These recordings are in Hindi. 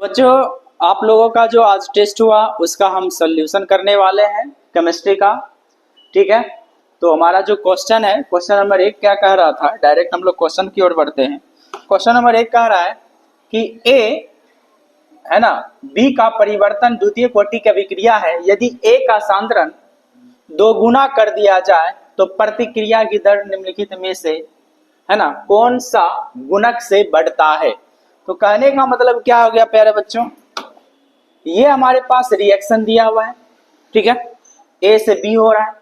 बच्चों, आप लोगों का जो आज टेस्ट हुआ उसका हम सॉल्यूशन करने वाले हैं केमिस्ट्री का। ठीक है, तो हमारा जो क्वेश्चन है, क्वेश्चन नंबर 1 क्या कह रहा था, डायरेक्ट हम लोग क्वेश्चन की ओर बढ़ते हैं। क्वेश्चन नंबर 1 कह रहा है कि ए है ना, बी का परिवर्तन द्वितीय कोटि की अभिक्रिया है। यदि ए का सांद्रण 2 गुना कर दिया जाए तो प्रतिक्रिया की दर निम्नलिखित में से है ना कौन सा गुणक से बढ़ता है। तो कहने का मतलब क्या हो गया प्यारे बच्चों, ये हमारे पास रिएक्शन दिया हुआ है। ठीक है, ए से बी हो रहा है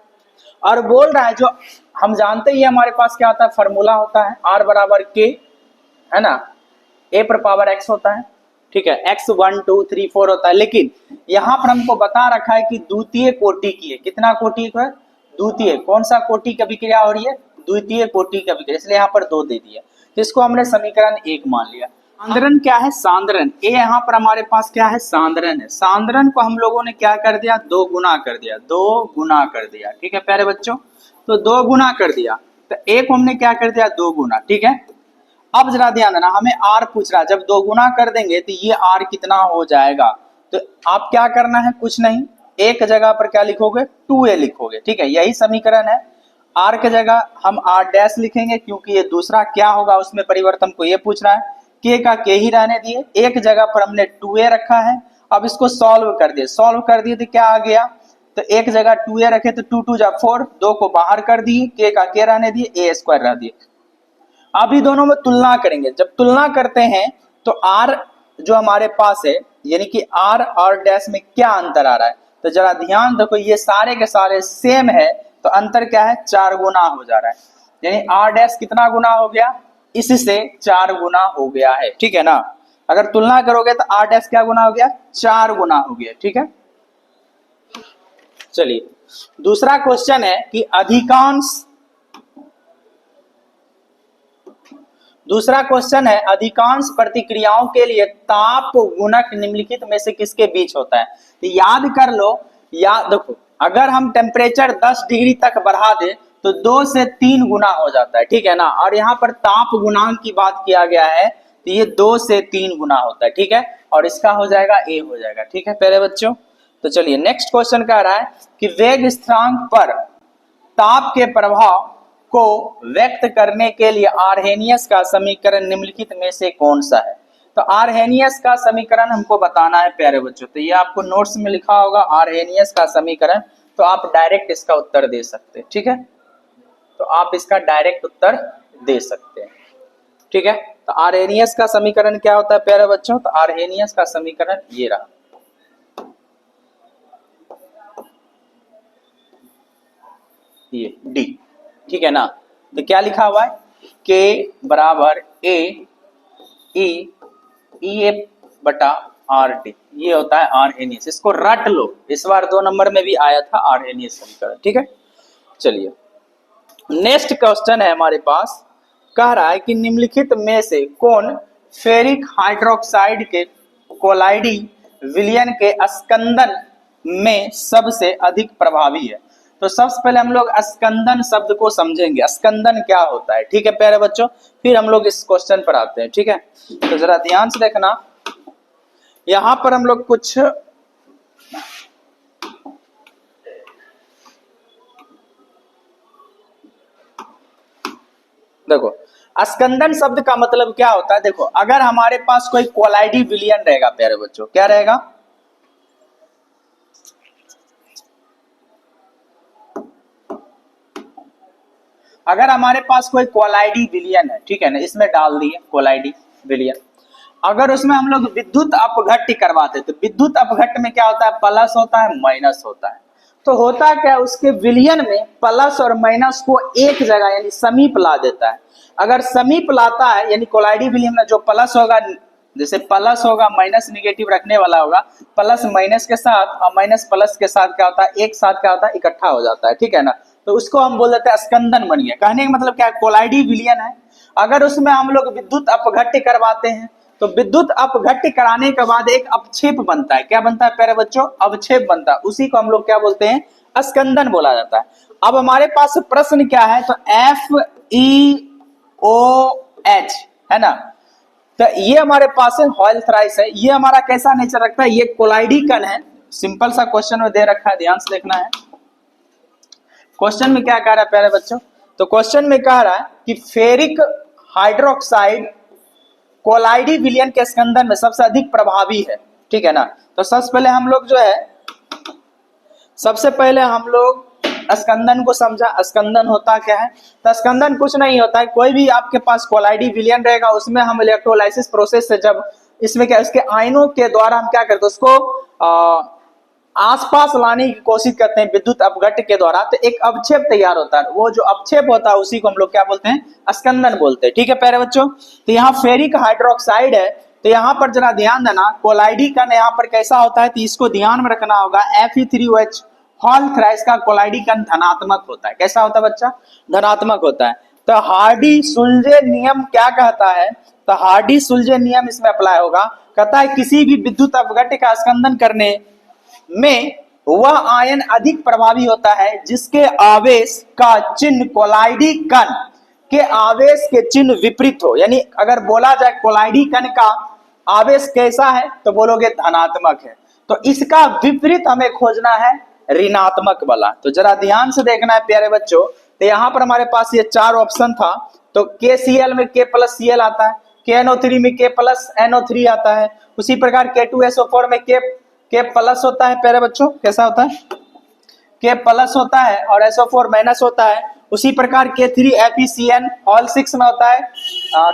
और बोल रहा है, जो हम जानते ही हमारे पास क्या होता है, फॉर्मूला होता है आर बराबर के, है ना, ए पर पावर एक्स होता है। ठीक है, एक्स 1 2 3 4 होता है, लेकिन यहां पर हमको बता रखा है कि द्वितीय कोटि की है। कितना कोटि का है? द्वितीय। कौन सा कोटि की अभिक्रिया हो रही है? द्वितीय कोटि की अभिक्रिया, इसलिए यहाँ पर 2 दे दिया, जिसको हमने समीकरण 1 मान लिया। सांद्रण क्या है? सांद्रण ए यहाँ पर हमारे पास क्या है? सांद्रण है। सांद्रण को हम लोगों ने क्या कर दिया? 2 गुना कर दिया, 2 गुना कर दिया। ठीक है प्यारे बच्चों, तो 2 गुना कर दिया, तो ए को हमने क्या कर दिया? 2 गुना। ठीक है, अब जरा ध्यान देना, हमें आर पूछ रहा है, जब 2 गुना कर देंगे तो ये आर कितना हो जाएगा। तो आप क्या करना है, कुछ नहीं, एक जगह पर क्या लिखोगे? 2a लिखोगे। ठीक है, यही समीकरण है। आर के जगह हम आर डैश लिखेंगे, क्योंकि ये दूसरा क्या होगा उसमें परिवर्तन को ये पूछ रहा है। के का के ही रहने दिए, एक जगह पर हमने 2a रखा है। अब इसको सॉल्व कर दिए, सॉल्व कर दिए तो क्या आ गया, तो एक जगह 2a रखे तो 2 2 जा 4, 2 को बाहर कर दिए, के का के रहने दिए, ए स्क्वायर रह दिए। अभी दोनों में तुलना करेंगे, जब तुलना करते हैं तो आर जो हमारे पास है, यानी कि आर और डैश में क्या अंतर आ रहा है, तो जरा ध्यान देखो, ये सारे के सारे सेम है, तो अंतर क्या है? 4 गुना हो जा रहा है। यानी आर डैश कितना गुना हो गया? इससे 4 गुना हो गया है। ठीक है ना, अगर तुलना करोगे तो आर डैश क्या गुना हो गया? 4 गुना हो गया। ठीक है, चलिए दूसरा क्वेश्चन है कि दूसरा क्वेश्चन है, अधिकांश प्रतिक्रियाओं के लिए ताप गुणक निम्नलिखित में से किसके बीच होता है। तो याद कर लो, याद देखो, अगर हम टेम्परेचर 10 डिग्री तक बढ़ा दे तो 2 से 3 गुना हो जाता है। ठीक है ना, और यहाँ पर ताप गुणांक की बात किया गया है, तो ये 2 से 3 गुना होता है। ठीक है, और इसका हो जाएगा ए हो जाएगा। ठीक है प्यारे बच्चों, तो चलिए नेक्स्ट क्वेश्चन कह रहा है कि वेग स्थिरांक पर ताप के प्रभाव को व्यक्त करने के लिए आर्हेनियस का समीकरण निम्नलिखित में से कौन सा है। तो आर्हेनियस का समीकरण हमको बताना है प्यारे बच्चों, तो ये आपको नोट्स में लिखा होगा आर्हेनियस का समीकरण, तो आप डायरेक्ट इसका उत्तर दे सकते हैं। ठीक है, तो आप इसका डायरेक्ट उत्तर दे सकते हैं। ठीक है, तो आर्हेनियस का समीकरण क्या होता है प्यारे बच्चों, तो आर्हेनियस का समीकरण ये रहा, ये डी। ठीक है ना, तो क्या लिखा हुआ है? के बराबर ए ई एफ बटा आर टी, ये होता है आर्हेनियस। इसको रट लो, इस बार 2 नंबर में भी आया था आर्हेनियस समीकरण। ठीक है, चलिए नेक्स्ट क्वेश्चन है हमारे पास, कह रहा है कि निम्नलिखित में से कौन फेरिक हाइड्रोक्साइड के कोलाइडी विलयन के स्कंदन में सबसे अधिक प्रभावी है। तो सबसे पहले हम लोग स्कंदन शब्द को समझेंगे, स्कंदन क्या होता है। ठीक है प्यारे बच्चों, फिर हम लोग इस क्वेश्चन पर आते हैं। ठीक है, तो जरा ध्यान से देखना, यहां पर हम लोग कुछ देखो, स्कंदन शब्द का मतलब क्या होता है। देखो, अगर हमारे पास कोई कोलाइडी विलयन रहेगा प्यारे बच्चों, क्या रहेगा? अगर हमारे पास कोई कोलाइडी विलयन है, ठीक है ना, इसमें डाल दिए कोलाइडी विलयन, अगर उसमें हम लोग विद्युत अपघट्य करवाते तो विद्युत अपघट्य में क्या होता है? प्लस होता है, माइनस होता है। तो होता क्या है, उसके विलयन में प्लस और माइनस को एक जगह यानी समीप ला देता है। अगर समीप लाता है, यानी कोलाइडी विलयन में जो प्लस होगा, जैसे प्लस होगा माइनस निगेटिव रखने वाला होगा, प्लस माइनस के साथ और माइनस प्लस के साथ क्या होता है? एक साथ क्या होता है? इकट्ठा हो जाता है। ठीक है ना, तो उसको हम बोल देते हैं स्कंदन बन गया। कहने का मतलब क्या है? कोलाइडी विलयन है, अगर उसमें हम लोग विद्युत अपघट्य करवाते हैं तो विद्युत अपघट्य कराने के बाद एक अवक्षेप बनता है। क्या बनता है प्यारे बच्चों? अवक्षेप बनता है, उसी को हम लोग क्या बोलते हैं? स्कंदन बोला जाता है। अब हमारे पास प्रश्न क्या है, तो FeOH है ना, तो ये हमारे पास है हॉयल थ्राइस है, ये हमारा कैसा नेचर रखता है, ये कोलाइडी कण है। सिंपल सा क्वेश्चन में दे रखा है, ध्यान से देखना है। क्वेश्चन में क्या कह रहा है प्यारे बच्चों, तो क्वेश्चन में कह रहा है कि फेरिक हाइड्रोक्साइड कोलाइडी विलयन के स्कंदन में सबसे अधिक प्रभावी है, ठीक है ना। तो सबसे पहले हम लोग जो है, सबसे पहले हम लोग स्कंदन को समझा। स्कंदन होता क्या है, तो स्कंदन कुछ नहीं होता है, कोई भी आपके पास कोलाइडी विलयन रहेगा उसमें हम इलेक्ट्रोलाइसिस प्रोसेस से जब इसमें क्या उसके आयनों के द्वारा हम क्या करते हैं उसको आसपास लाने की कोशिश करते हैं विद्युत अपघट्ट के द्वारा, तो एक अवक्षेप तैयार होता है। वो जो अवक्षेप होता है उसी को हम लोग क्या बोलते हैं, स्कंदन बोलते हैं, ठीक है प्यारे बच्चों। तो यहाँ फेरिक हाइड्रोक्साइड है, तो यहाँ पर जरा ध्यान देना, कोलाइडी कण यहाँ पर कैसा होता है, तो इसको ध्यान में रखना होगा। Fe3OH हॉल थ्राइस का कोलाइडी कण धनात्मक होता है। कैसा होता है बच्चा, धनात्मक होता है। तो हार्डी सुलजे नियम क्या कहता है, तो हार्डी सुलजे नियम इसमें अप्लाई होगा। कहता है किसी भी विद्युत अपघट्ट का स्कंदन करने में वह आयन अधिक प्रभावी होता है जिसके आवेश का चिन्ह कोलाइडी कण के आवेश के चिन्ह विपरीत हो। यानी अगर बोला जाए कोलाइडी कण का आवेश कैसा है, तो बोलोगे धनात्मक है, तो इसका विपरीत हमें खोजना है ऋणात्मक वाला। तो जरा ध्यान से देखना है प्यारे बच्चों, तो यहाँ पर हमारे पास ये 4 ऑप्शन था। तो KCl में K+Cl आता है, KNO3 में K+NO3 आता है, उसी प्रकार K2SO4 में K+ होता है प्यारे बच्चों, कैसा होता है, K+ होता है और SO4- होता है। उसी प्रकार K3FeCN हॉल 6 में होता है,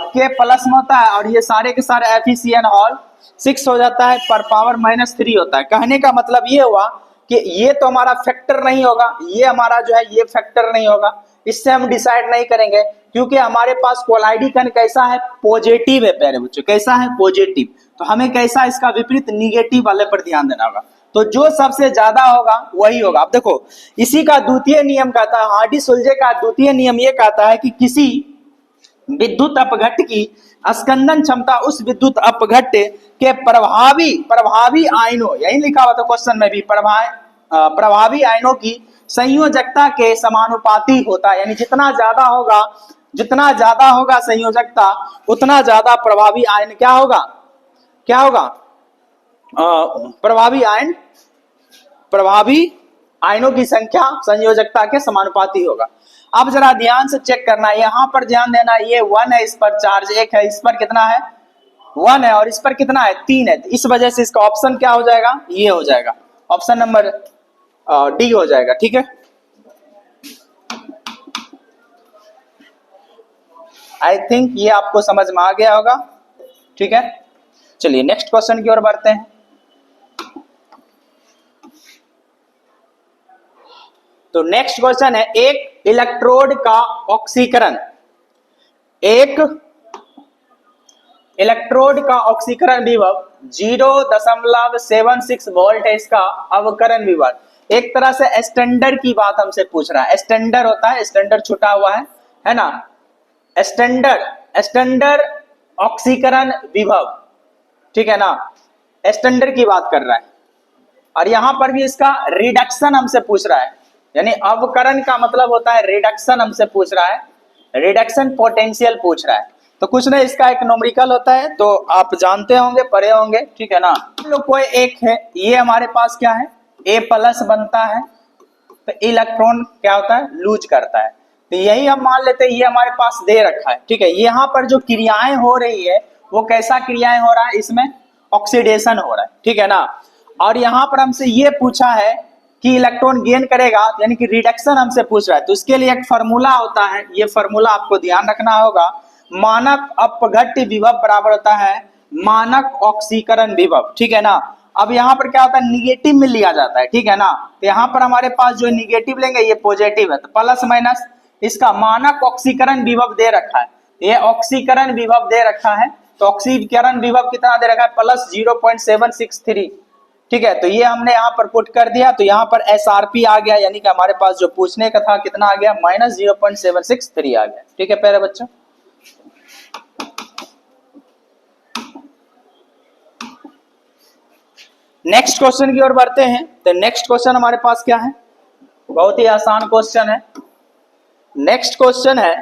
K+ में होता है, और ये सारे के सारे FeCN हॉल 6 हो जाता है, पर पावर -3 होता है। कहने का मतलब ये हुआ कि ये तो हमारा फैक्टर नहीं होगा, ये हमारा जो है ये फैक्टर नहीं होगा, इससे हम डिसाइड नहीं करेंगे, क्योंकि हमारे पास कोलाइडी कण कैसा है, पॉजिटिव है प्यारे बच्चों, कैसा है, पॉजिटिव। तो हमें कैसा इसका विपरीत निगेटिव वाले पर ध्यान देना होगा। तो जो सबसे ज्यादा होगा वही होगा। अब देखो इसी का द्वितीय नियम कहता है, हार्डी सुलजे का द्वितीय नियम ये कहता है कि किसी विद्युत अपघट्ट की स्कंदन क्षमता उस विद्युत अपघट्ट के प्रभावी आयनों, यही लिखा हुआ था क्वेश्चन में भी, प्रभावी आयनों की संयोजकता के समानुपाती होता है। यानी जितना ज्यादा होगा संयोजकता, उतना ज्यादा प्रभावी आयन क्या होगा, प्रभावी आयनों की संख्या संयोजकता के समानुपाती होगा। अब जरा ध्यान से चेक करना, यहाँ पर ध्यान देना, ये 1 है, इस पर चार्ज 1 है, इस पर कितना है 1 है, और इस पर कितना है 3 है। इस वजह से इसका ऑप्शन क्या हो जाएगा, ये हो जाएगा, ऑप्शन नंबर डी हो जाएगा, ठीक है। आई थिंक ये आपको समझ में आ गया होगा, ठीक है। चलिए नेक्स्ट क्वेश्चन की ओर बढ़ते हैं। तो नेक्स्ट क्वेश्चन है, एक इलेक्ट्रोड का ऑक्सीकरण, एक इलेक्ट्रोड का ऑक्सीकरण विभव 0.76 वोल्ट है, इसका अवकरण विभव। एक तरह से स्टैंडर्ड की बात हमसे पूछ रहा है। स्टैंडर्ड होता है, स्टैंडर्ड छुटा हुआ है ना, स्टैंडर्ड ऑक्सीकरण विभव, ठीक है ना, स्टैंडर्ड की बात कर रहा है। और यहां पर भी इसका रिडक्शन हमसे पूछ रहा है, यानी अवकरण का मतलब होता है रिडक्शन, हमसे पूछ रहा है, रिडक्शन पोटेंशियल पूछ रहा है। तो कुछ नहीं, इसका एक न्यूमेरिकल होता है, तो आप जानते होंगे, पढ़े होंगे, ठीक है ना। हम लोग कोई एक है, ये हमारे पास क्या है, A+ बनता है, तो इलेक्ट्रॉन क्या होता है, लूज करता है। तो यही हम मान लेते हैं, ये हमारे पास दे रखा है, ठीक है। यहाँ पर जो क्रियाएं हो रही है वो कैसा क्रियाएं हो रहा है, इसमें ऑक्सीडेशन हो रहा है, ठीक है ना। और यहाँ पर हमसे ये पूछा है कि इलेक्ट्रॉन गेन करेगा, यानी कि रिडक्शन हमसे पूछ रहा है। तो इसके लिए एक फार्मूला होता है, ये फार्मूला आपको ध्यान रखना होगा। मानक अपघट्ट विभव बराबर होता है मानक ऑक्सीकरण विभव, ठीक है ना। अब यहाँ पर क्या होता है, निगेटिव में लिया जाता है, ठीक है ना। तो यहाँ पर हमारे पास जो निगेटिव लेंगे ये पॉजिटिव है, तो प्लस माइनस इसका मानक ऑक्सीकरण विभव दे रखा है, ये ऑक्सीकरण विभव दे रखा है। तो ऑक्सीकरण विभव कितना दे रखा है, +0.763, ठीक है। तो ये हमने यहाँ पर पुट कर दिया, तो यहाँ पर SRP आ गया, यानी कि हमारे पास जो पूछने का था कितना आ गया, -0.763 आ गया, ठीक है प्यारे बच्चों। नेक्स्ट क्वेश्चन की ओर बढ़ते हैं। तो नेक्स्ट क्वेश्चन हमारे पास क्या है, बहुत ही आसान क्वेश्चन है। नेक्स्ट क्वेश्चन है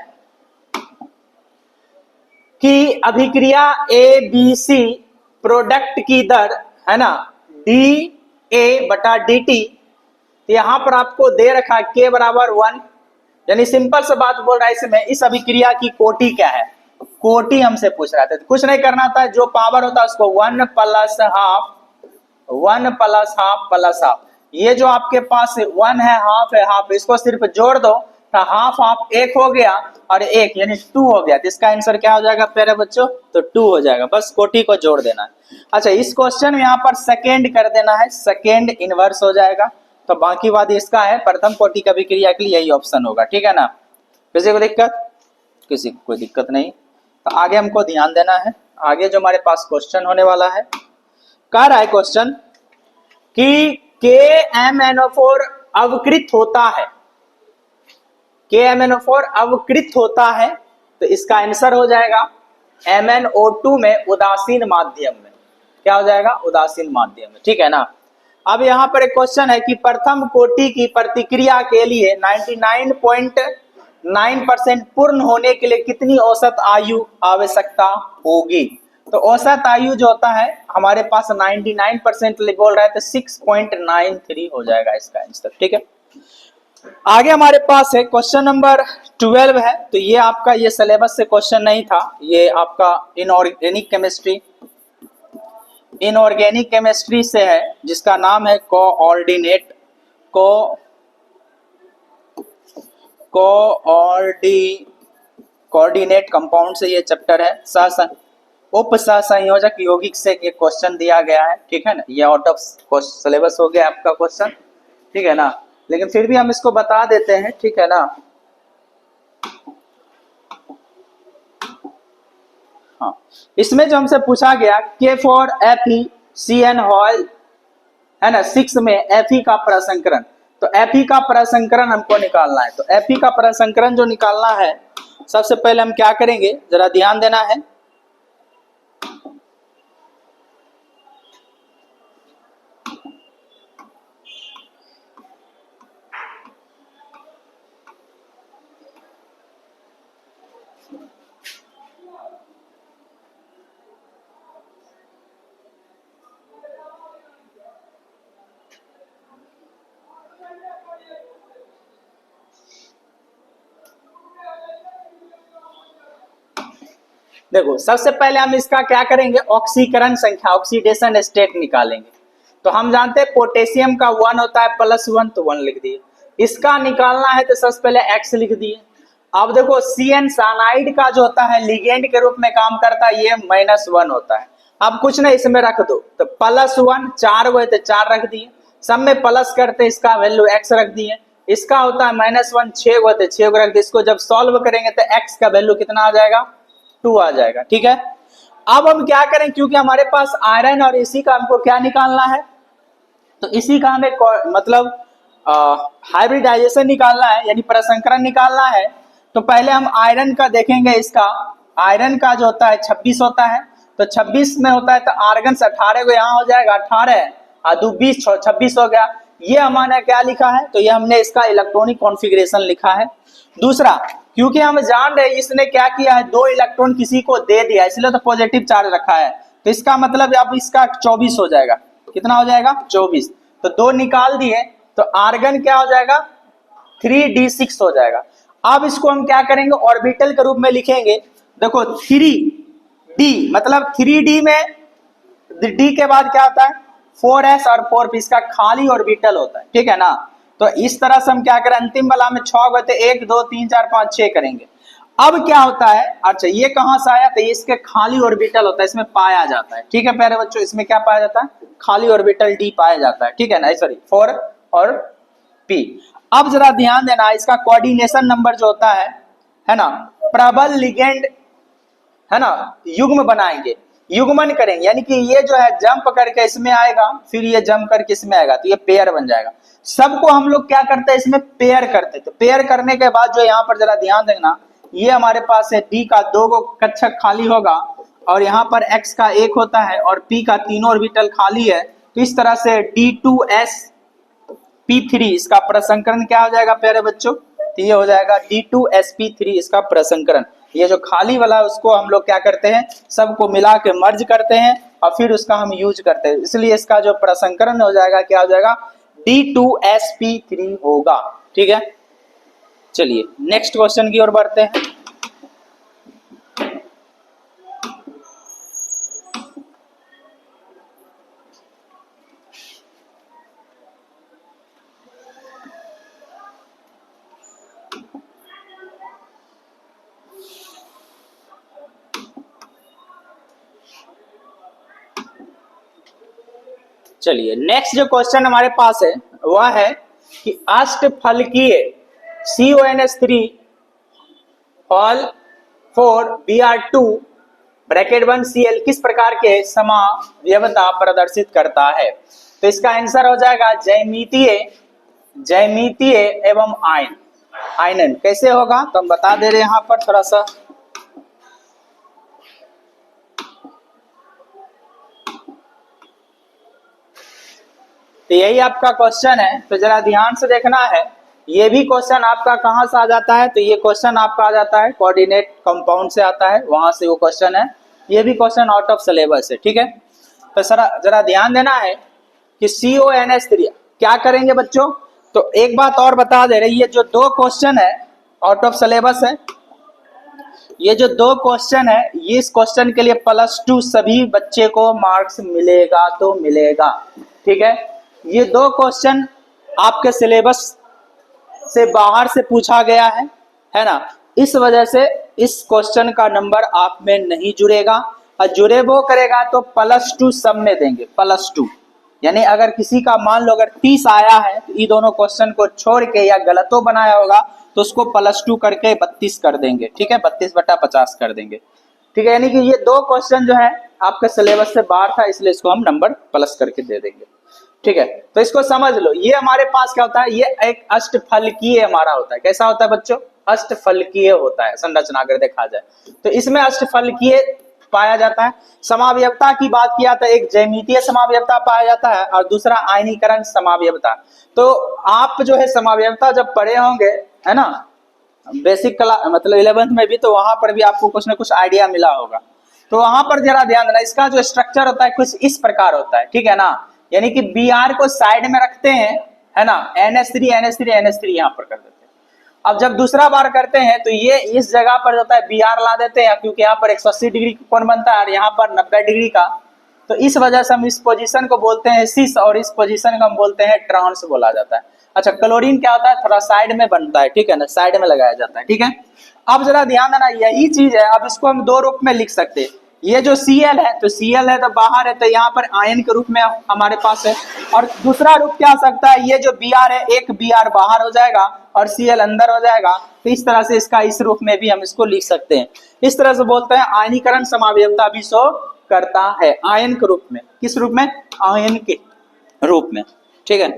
कि अभिक्रिया ए बी सी प्रोडक्ट की दर है ना डी ए बटा डी टी, तो यहां पर आपको दे रखा के बराबर 1, यानी सिंपल से बात बोल रहा है इसमें इस अभिक्रिया की कोटि क्या है, कोटि हमसे पूछ रहा था। तो कुछ नहीं करना था, जो पावर होता है उसको 1 plus half, 1 plus half plus half, ये जो आपके पास 1 है हाफ, इसको सिर्फ जोड़ दो तो हाफ हाफ 1 हो गया और 1 यानी 2 हो गया। तो इसका आंसर क्या हो जाएगा प्यारे बच्चों, तो 2 हो जाएगा, बस कोटि को जोड़ देना है। अच्छा इस क्वेश्चन में यहाँ पर सेकेंड कर देना है, सेकेंड इनवर्स हो जाएगा, तो बाकी बात इसका है प्रथम कोटि की अभिक्रिया के लिए यही ऑप्शन होगा, ठीक है ना। किसी को दिक्कत, किसी को कोई दिक्कत नहीं। तो आगे हमको ध्यान देना है, आगे जो हमारे पास क्वेश्चन होने वाला है, कह रहा है क्वेश्चन कि KMnO4 अवकृत होता है, KMnO4 अवकृत होता है, तो इसका आंसर हो जाएगा MnO2 में उदासीन माध्यम में, क्या हो जाएगा, उदासीन माध्यम में, ठीक है ना। अब यहाँ पर एक क्वेश्चन है कि प्रथम कोटि की प्रतिक्रिया के लिए 99.9% पूर्ण होने के लिए कितनी औसत आयु आवश्यकता होगी। तो औसत आयु जो होता है हमारे पास 99% बोल रहा है, तो 6.93 हो जाएगा इसका आंसर, ठीक है। आगे हमारे पास है क्वेश्चन नंबर 12 है, तो ये आपका ये सिलेबस से क्वेश्चन नहीं था, ये आपका इनऑर्गेनिक केमिस्ट्री से है, जिसका नाम है कोऑर्डिनेट कंपाउंड से ये चैप्टर है। उप सहसंयोजक यौगिक से ये क्वेश्चन दिया गया है, ठीक है ना, ये आउट ऑफ सिलेबस हो गया आपका क्वेश्चन, ठीक है ना, लेकिन फिर भी हम इसको बता देते हैं, ठीक है ना। हाँ, इसमें जो हमसे पूछा गया K4FeCN हॉल है ना 6 में Fe का प्रसंकरण, तो Fe का प्रसंकरण हमको निकालना है। तो Fe का प्रसंकरण जो निकालना है, सबसे पहले हम क्या करेंगे, जरा ध्यान देना है। देखो सबसे पहले हम इसका क्या करेंगे, ऑक्सीकरण संख्या, ऑक्सीडेशन स्टेट निकालेंगे। तो हम जानते हैं पोटेशियम का 1 होता है +1, तो 1 लिख दिए। इसका निकालना है तो सबसे पहले x लिख दिए। अब देखो CN साइनाइड का जो होता है लिगेंड के रूप में काम करता है, ये -1 होता है। अब कुछ नहीं इसमें रख दो, तो +1 4 हुए तो 4 रख दिए, सब में प्लस करते इसका वैल्यू x रख दिए। इसका होता है -1 6 हुए तो 6 को रख दिए। इसको जब सॉल्व करेंगे तो x का वैल्यू कितना आ जाएगा, 2 आ जाएगा, ठीक है। अब हम क्या करें, क्योंकि हमारे पास आयरन और इसी का हमको क्या निकालना है, तो इसी का हमें मतलब हाइब्रिडाइजेशन निकालना है, यानी प्रसंकरण निकालना है। तो पहले हम आयरन का देखेंगे, इसका आयरन का जो होता है 26 होता है, तो 26 में होता है तो आर्गन 18 को यहाँ हो जाएगा 18 और 2 20 26 हो गया। ये हमारे क्या लिखा है, तो ये हमने इसका इलेक्ट्रॉनिक कॉन्फ़िगरेशन लिखा है। दूसरा, क्योंकि हम जान रहे हैं इसने क्या किया है, 2 इलेक्ट्रॉन किसी को दे दिया, इसलिए तो पॉजिटिव चार्ज रखा है, तो इसका मतलब अब इसका 24 हो जाएगा। कितना हो जाएगा, 24। तो 2 निकाल दिए, तो आर्गन क्या हो जाएगा, 3d6 हो जाएगा। अब इसको हम क्या करेंगे, ऑर्बिटल के रूप में लिखेंगे। देखो 3d मतलब 3d में d के बाद क्या होता है 4s और 4p, इसका खाली ऑर्बिटल होता है, ठीक है ना। तो इस तरह से हम क्या करें, अंतिम वाला में 6 गए थे, 1 2 3 4 5 6 करेंगे। अब क्या होता है, अच्छा ये कहां से आया, तो ये इसके खाली ऑर्बिटल होता है, इसमें पाया जाता है, ठीक है प्यारे बच्चों, इसमें क्या पाया जाता है, खाली ऑर्बिटल d पाया जाता है, ठीक है ना, सॉरी 4 और p। अब जरा ध्यान देना, इसका कोऑर्डिनेशन नंबर जो होता है ना, प्रबल लिगेंड है ना, युग्म बनाएंगे, युग्मन करेंगे, यानी कि ये जो है जंप करके इसमें आएगा, फिर ये जंप करके इसमें आएगा, तो ये पेयर बन जाएगा। सबको हम लोग क्या करते हैं, इसमें पेयर करते हैं। तो पेयर करने के बाद जो यहाँ पर जरा ध्यान देना, ये हमारे पास है d का 2 गो कक्षक खाली होगा, और यहाँ पर x का 1 होता है, और p का 3 ऑर्बिटल खाली है। तो इस तरह से d2sp3 इसका प्रसंकरण क्या हो जाएगा प्यारे बच्चों, तो ये हो जाएगा d2sp3 इसका प्रसंकरण। ये जो खाली वाला है उसको हम लोग क्या करते हैं, सबको मिला के मर्ज करते हैं और फिर उसका हम यूज करते हैं, इसलिए इसका जो प्रसंकरण हो जाएगा क्या हो जाएगा, D2sp3 होगा। ठीक है, चलिए नेक्स्ट क्वेश्चन की ओर बढ़ते हैं। चलिए नेक्स्ट जो क्वेश्चन हमारे पास है वह है कि अष्टफलकीय CONH3 all 4 Br2 bracket 1 Cl किस प्रकार के समावयवता प्रदर्शित करता है। तो इसका आंसर हो जाएगा जैमितीय एवं आयनन। कैसे होगा तो हम बता दे रहे हैं यहाँ पर थोड़ा सा। तो यही आपका क्वेश्चन है, तो जरा ध्यान से देखना है। ये भी क्वेश्चन आपका कहाँ से आ जाता है, तो ये क्वेश्चन आपका आ जाता है कोऑर्डिनेट कंपाउंड से आता है, वहां से वो क्वेश्चन है। ये भी क्वेश्चन आउट ऑफ सिलेबस है। ठीक है, तो जरा ध्यान देना है कि CONH3 क्या करेंगे बच्चों। तो एक बात और बता दे रहे, ये जो दो क्वेश्चन है आउट ऑफ सिलेबस है, ये जो दो क्वेश्चन है, ये इस क्वेश्चन के लिए +2 सभी बच्चे को मार्क्स मिलेगा तो मिलेगा। ठीक है, ये दो क्वेश्चन आपके सिलेबस से बाहर से पूछा गया है ना, इस वजह से इस क्वेश्चन का नंबर आप में नहीं जुड़ेगा, और जुड़े वो करेगा तो +2 सब में देंगे, +2। यानी अगर किसी का मान लो अगर 30 आया है तो ये दोनों क्वेश्चन को छोड़ के या गलतो बनाया होगा तो उसको +2 करके 32 कर देंगे। ठीक है, 32/50 कर देंगे। ठीक है, यानी कि ये दो क्वेश्चन जो है आपके सिलेबस से बाहर था, इसलिए इसको हम नंबर प्लस करके दे देंगे। ठीक है, तो इसको समझ लो। ये हमारे पास क्या होता है, ये एक अष्टफलकीय हमारा होता है। कैसा होता है बच्चों, अष्टफलकीय होता है संरचना अगर देखा जाए तो इसमें अष्टफलकीय पाया जाता है। समावयवता की बात किया तो एक ज्यामितीय समावयवता पाया जाता है और दूसरा आयनीकरण समावयवता। तो आप जो है समावयवता जब पढ़े होंगे है ना बेसिक क्लास मतलब 11th में भी, तो वहां पर भी आपको कुछ ना कुछ आइडिया मिला होगा। तो वहां पर जरा ध्यान देना, इसका जो स्ट्रक्चर होता है कुछ इस प्रकार होता है। ठीक है ना, यानी कि Br को साइड में रखते हैं है ना, NH3 यहाँ पर कर देते हैं। अब जब दूसरा बार करते हैं तो ये इस जगह पर होता है Br ला देते हैं, क्योंकि यहाँ पर 180 डिग्री कोण बनता है और यहाँ पर 90 डिग्री का, तो इस वजह से हम इस पोजीशन को बोलते हैं सिस और इस पोजीशन को हम बोलते हैं ट्रांस बोला जाता है। अच्छा, क्लोरीन क्या होता है, थोड़ा साइड में बनता है। ठीक है ना, साइड में लगाया जाता है। ठीक है, अब जरा ध्यान देना, यही चीज है। अब इसको हम दो रूप में लिख सकते हैं। ये जो Cl है तो Cl है तो बाहर है, तो यहाँ पर आयन के रूप में हमारे पास है। और दूसरा रूप क्या हो सकता है, ये जो Br है, एक Br बाहर हो जाएगा और Cl अंदर हो जाएगा। तो इस तरह से इसका इस रूप में भी हम इसको लिख सकते हैं। इस तरह से बोलते हैं आयनीकरण समावयवता भी शो करता है आयन के रूप में। किस रूप में, आयन के रूप में। ठीक है,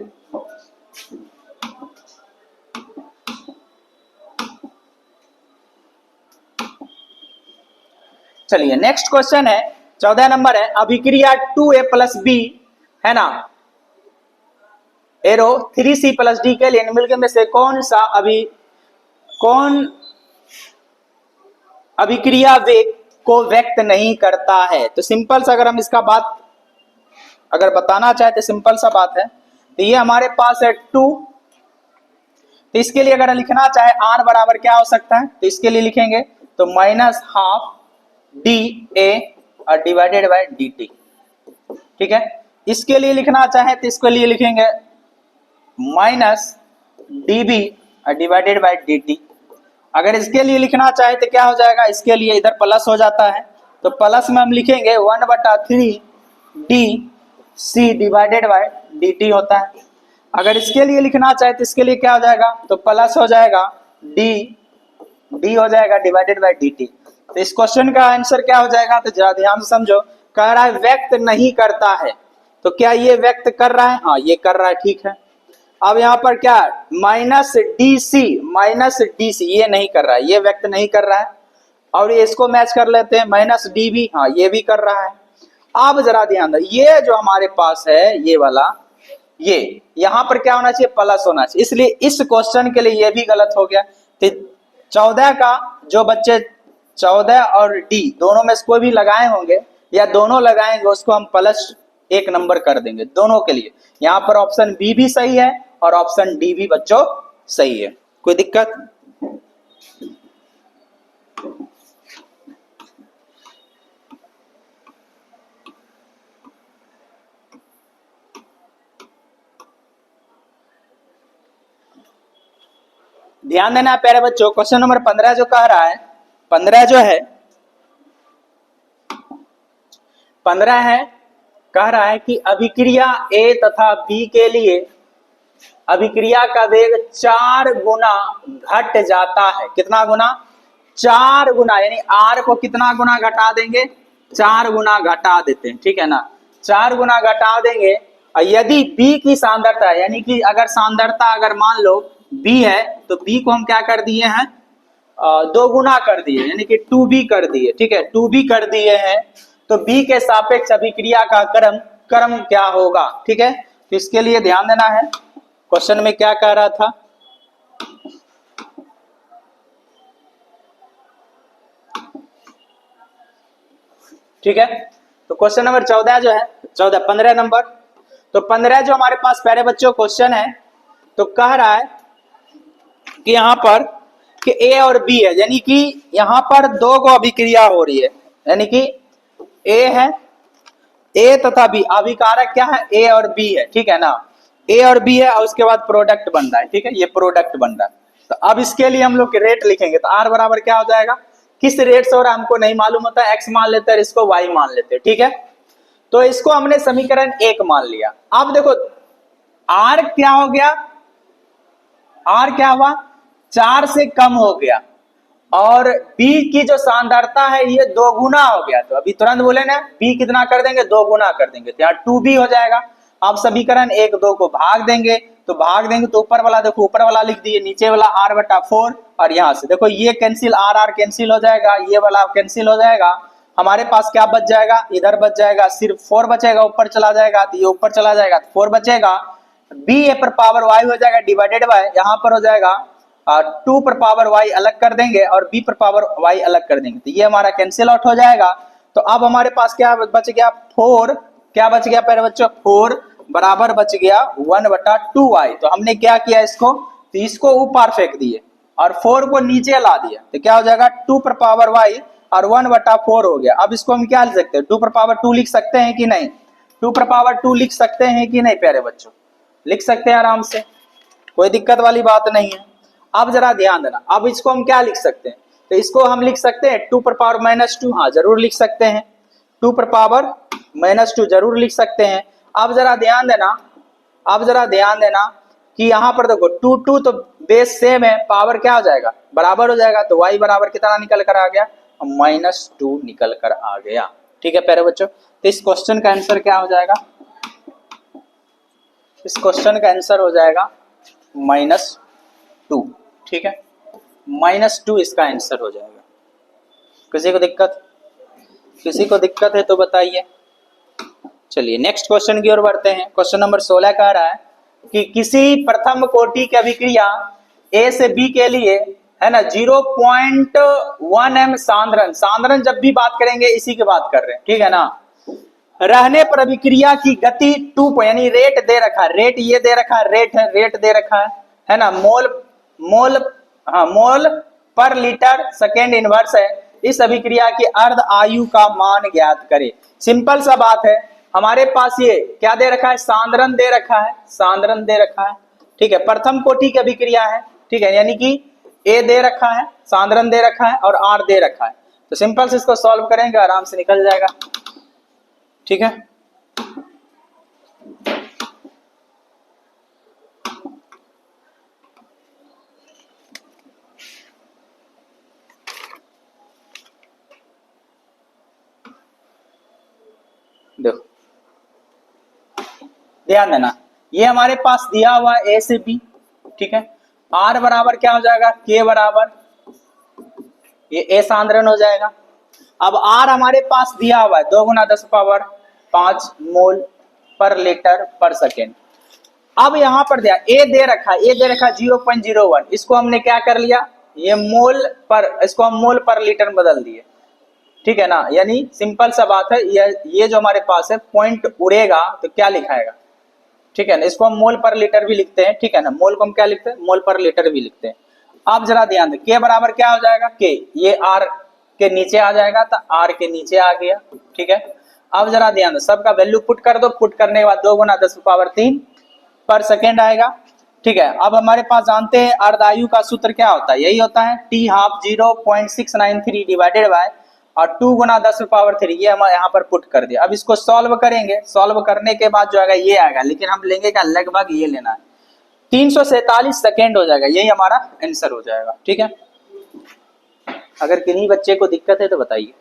चलिए नेक्स्ट क्वेश्चन है 14 नंबर है। अभिक्रिया 2A+B है ना, एरो 3C+D के लिए निम्नलिखित में से कौन अभिक्रिया वेग को व्यक्त नहीं करता है। तो सिंपल सा अगर हम इसका बात अगर बताना चाहे तो सिंपल सा बात है। तो ये हमारे पास है 2, तो इसके लिए अगर लिखना चाहे R बराबर क्या हो सकता है, तो इसके लिए लिखेंगे तो -12 dA और डिवाइडेड बाय dt। ठीक है, इसके लिए लिखना चाहे तो इसके लिए लिखेंगे -dB और डिवाइडेड बाय dt। अगर इसके लिए लिखना चाहे तो क्या हो जाएगा, इसके लिए इधर प्लस हो जाता है, तो प्लस में हम लिखेंगे 1/3 dC डिवाइडेड बाय dt होता है। अगर इसके लिए लिखना चाहे तो इसके लिए क्या हो जाएगा, तो प्लस हो जाएगा d हो जाएगा डिवाइडेड बाय dt। तो इस क्वेश्चन का आंसर क्या हो जाएगा, तो जरा ध्यान से समझो। कह रहा है व्यक्त नहीं करता है, तो क्या ये व्यक्त कर रहा है, हाँ ये कर रहा है। ठीक है, अब यहाँ पर क्या -DC ये नहीं कर रहा है, ये व्यक्त नहीं कर रहा है। और ये इसको मैच कर लेते हैं -dB, हाँ ये भी कर रहा है। अब जरा ध्यान दो, ये जो हमारे पास है ये वाला, ये यहाँ पर क्या होना चाहिए, प्लस होना चाहिए, इसलिए इस क्वेश्चन के लिए ये भी गलत हो गया। तो 14 का जो बच्चे 14 और डी दोनों में से कोई भी लगाए होंगे या दोनों लगाएंगे उसको हम प्लस 1 नंबर कर देंगे दोनों के लिए। यहाँ पर ऑप्शन बी भी सही है और ऑप्शन डी भी बच्चों सही है। कोई दिक्कत? ध्यान देना है प्यारे बच्चों, क्वेश्चन नंबर 15 जो कह रहा है, 15 जो है 15 है कह रहा है कि अभिक्रिया ए तथा बी के लिए अभिक्रिया का वेग 4 गुना घट जाता है। कितना गुना? 4 गुना, यानी आर को कितना गुना घटा देंगे? 4 गुना घटा देते हैं, ठीक है ना। 4 गुना घटा देंगे और यदि बी की सांद्रता यानी कि अगर सांद्रता अगर मान लो बी है तो बी को हम क्या कर दिए हैं? 2 गुना कर दिए, यानी कि 2b कर दिए, ठीक है, 2b कर दिए हैं। तो बी के सापेक्ष अभिक्रिया का क्रम क्या होगा? ठीक है, तो इसके लिए ध्यान देना है। क्वेश्चन में क्या कह रहा था? ठीक है, तो क्वेश्चन नंबर 14 जो है 15 नंबर, तो 15 जो हमारे पास प्यारे बच्चों क्वेश्चन है तो कह रहा है कि यहाँ पर कि ए और बी है, यानी कि यहाँ पर 2 को अभिक्रिया हो रही है, यानी कि ए है, ए तथा बी, अभिकारक क्या है? ए और बी है, ठीक है ना। ए और बी है और उसके बाद प्रोडक्ट बन रहा है, ठीक है, ये प्रोडक्ट बन रहा है। तो अब इसके लिए हम लोग रेट लिखेंगे, तो आर बराबर क्या हो जाएगा? किस रेट से हो रहा है हमको नहीं मालूम होता है, एक्स मान लेते हैं, इसको वाई मान लेते हैं, ठीक है। तो इसको हमने समीकरण 1 मान लिया। अब देखो आर क्या हो गया? आर क्या हुआ? 4 से कम हो गया और बी की जो सांद्रता है ये 2 गुना हो गया। तो अभी तुरंत बोले ना बी कितना कर देंगे? 2 गुना कर देंगे, तो यहाँ 2b हो जाएगा। अब समीकरण 1 2 को भाग देंगे, तो भाग देंगे तो ऊपर वाला देखो, ऊपर वाला लिख दिए, नीचे वाला r बटा 4 और यहाँ से देखो ये कैंसिल, r कैंसिल हो जाएगा, ये वाला कैंसिल हो जाएगा। हमारे पास क्या बच जाएगा? इधर बच जाएगा, सिर्फ 4 बचेगा, ऊपर चला जाएगा तो ये ऊपर चला जाएगा तो 4 बचेगा। b ए पर पावर y हो जाएगा डिवाइडेड बाय, यहाँ पर हो जाएगा 2 पर पावर y अलग कर देंगे और b पर पावर y अलग कर देंगे, तो ये हमारा कैंसिल आउट हो जाएगा। तो अब हमारे पास क्या बच गया? 4, क्या बच गया प्यारे बच्चों? 4 बराबर बच गया 1/2y। तो हमने क्या किया इसको? तो इसको ऊपर फेंक दिए और 4 को नीचे ला दिया, तो क्या हो जाएगा? 2 पर पावर y और 1/4 हो गया। अब इसको हम क्या लिख सकते हैं? 2 पर पावर 2 लिख सकते हैं कि नहीं? 2 पर पावर 2 लिख सकते हैं कि नहीं प्यारे बच्चों? लिख सकते हैं आराम से, कोई दिक्कत वाली बात नहीं है। अब जरा ध्यान देना, अब इसको हम क्या लिख सकते हैं? तो इसको हम लिख सकते हैं 2 पर पावर -2, हाँ जरूर लिख सकते हैं, 2 पर पावर -2 जरूर लिख सकते हैं। अब जरा ध्यान देना, अब जरा ध्यान देना कि यहाँ पर देखो 2 तो बेस सेम है, पावर क्या हो जाएगा? बराबर हो जाएगा, तो y बराबर कितना निकल कर आ गया? -2 निकल कर आ गया, ठीक है प्यारे बच्चों। तो इस क्वेश्चन का आंसर क्या हो जाएगा? इस क्वेश्चन का आंसर हो जाएगा -2, ठीक है, -2 इसका आंसर हो जाएगा। किसी को दिक्कत? किसी को दिक्कत है तो बताइए। चलिए नेक्स्ट क्वेश्चन की ओर बढ़ते हैं। क्वेश्चन नंबर 16 कह रहा है कि किसी प्रथम कोटि की अभिक्रिया ए से बी के लिए है ना 0.1 m सांद्रण जब भी बात करेंगे इसी की बात कर रहे हैं, ठीक है ना। रहने पर अभिक्रिया की गति 2 यानी रेट दे रखा है, रेट ये दे रखा है, रेट दे रखा है ना, मोल पर लीटर सेकेंड इनवर्स है। इस अभिक्रिया की अर्ध आयु का मान ज्ञात करें। सिंपल सा बात है, हमारे पास ये क्या दे रखा है? सांद्रण दे रखा है, सांद्रण दे रखा है, ठीक है, प्रथम कोटि की अभिक्रिया है, ठीक है, यानी कि ए दे रखा है, सांद्रण दे रखा है और आर दे रखा है। तो सिंपल से इसको सॉल्व करेंगे, आराम से निकल जाएगा, ठीक है। देखो ध्यान देना, ये हमारे पास दिया हुआ ए से बी, ठीक है, आर बराबर क्या हो जाएगा? के बराबर ये ए सांद्रण हो जाएगा। अब आर हमारे पास दिया हुआ है 2 गुना 10⁵ मोल पर लीटर पर सेकेंड। अब यहां पर दिया ए दे रखा है, ए दे रखा 0.01, इसको हमने क्या कर लिया? ये मोल पर, इसको हम मोल पर लीटर बदल दिए, ठीक है ना। यानी सिंपल सा बात है, ये जो हमारे पास है पॉइंट उड़ेगा तो क्या लिखाएगा, ठीक है ना। इसको हम मोल पर लीटर भी लिखते हैं, ठीक है ना। मोल को हम क्या लिखते हैं, मोल पर लीटर भी लिखते हैं। आप जरा ध्यान दें, के बराबर क्या हो जाएगा, के ये आर के नीचे आ जाएगा, तो आर के नीचे आ गया, ठीक है। अब जरा ध्यान दो, सबका वैल्यू पुट कर दो, पुट करने के बाद 2 गुना 10⁻³ पर सेकेंड आएगा, ठीक है। अब हमारे पास जानते हैं अर्धायु का सूत्र क्या होता है, यही होता है टी हाफ 0.693 डिवाइडेड बाय और 2 गुना 10⁻³ ये हम यहाँ पर पुट कर दिया। अब इसको सॉल्व करेंगे, सॉल्व करने के बाद जो आएगा ये आएगा, लेकिन हम लेंगे क्या, लगभग ये लेना है, 347 सेकेंड हो जाएगा, यही हमारा आंसर हो जाएगा, ठीक है। अगर किन्हीं बच्चे को दिक्कत है तो बताइए।